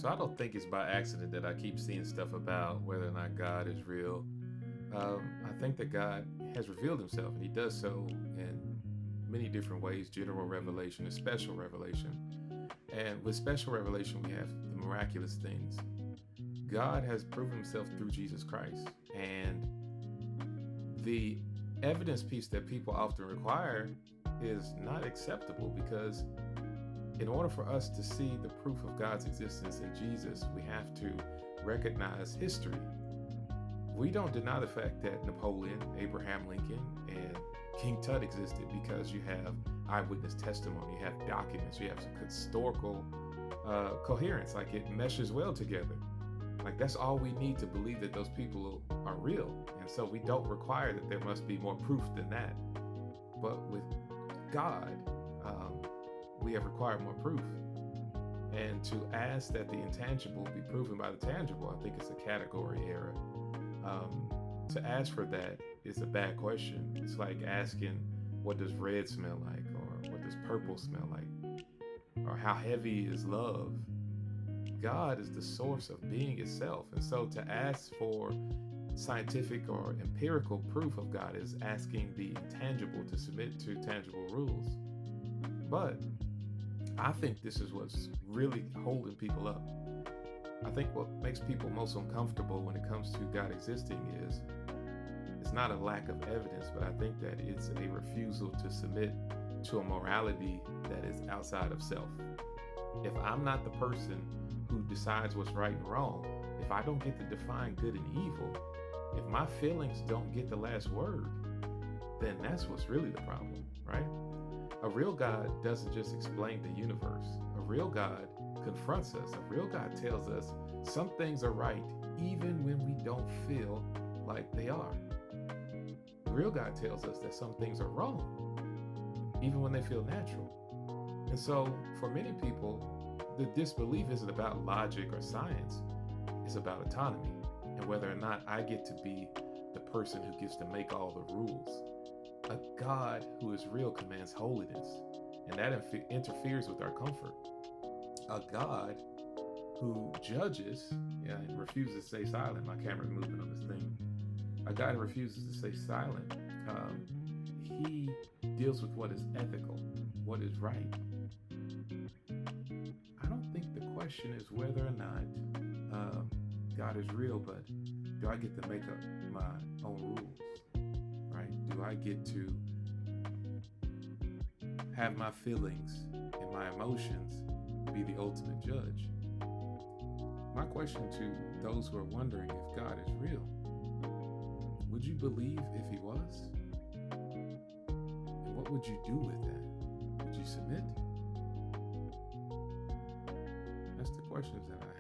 So I don't think it's by accident that I keep seeing stuff about whether or not God is real. I think that God has revealed himself, and he does so in many different ways: general revelation and special revelation. And with special revelation, we have the miraculous things. God has proven himself through Jesus Christ. And the evidence piece that people often require is not acceptable because in order for us to see the proof of God's existence in Jesus, we have to recognize history. We don't deny the fact that Napoleon, Abraham Lincoln, and King Tut existed because you have eyewitness testimony, you have documents, you have some historical coherence, like it meshes well together. Like that's all we need to believe that those people are real. And so we don't require that there must be more proof than that. But with God, we have required more proof. And to ask that the intangible be proven by the tangible, I think it's a category error. To ask for that is a bad question. It's like asking, what does red smell like? Or what does purple smell like? Or how heavy is love? God is the source of being itself. And so to ask for scientific or empirical proof of God is asking the intangible to submit to tangible rules. But I think this is what's really holding people up. I think what makes people most uncomfortable when it comes to God existing is it's not a lack of evidence, but I think that it's a refusal to submit to a morality that is outside of self. If I'm not the person who decides what's right and wrong, if I don't get to define good and evil, if my feelings don't get the last word, then that's what's really the problem, right? A real God doesn't just explain the universe. A real God confronts us. A real God tells us some things are right even when we don't feel like they are. A real God tells us that some things are wrong even when they feel natural. And so for many people, the disbelief isn't about logic or science. It's about autonomy and whether or not I get to be the person who gets to make all the rules. A God who is real commands holiness, and that interferes with our comfort. A God who judges and refuses to stay silent. My camera's moving on this thing. A God who refuses to stay silent. He deals with what is ethical, what is right. I don't think the question is whether or not God is real, but do I get to make up my own rules? Right? Do I get to have my feelings and my emotions be the ultimate judge? My question to those who are wondering if God is real, would you believe if he was? And what would you do with that? Would you submit? That's the questions that I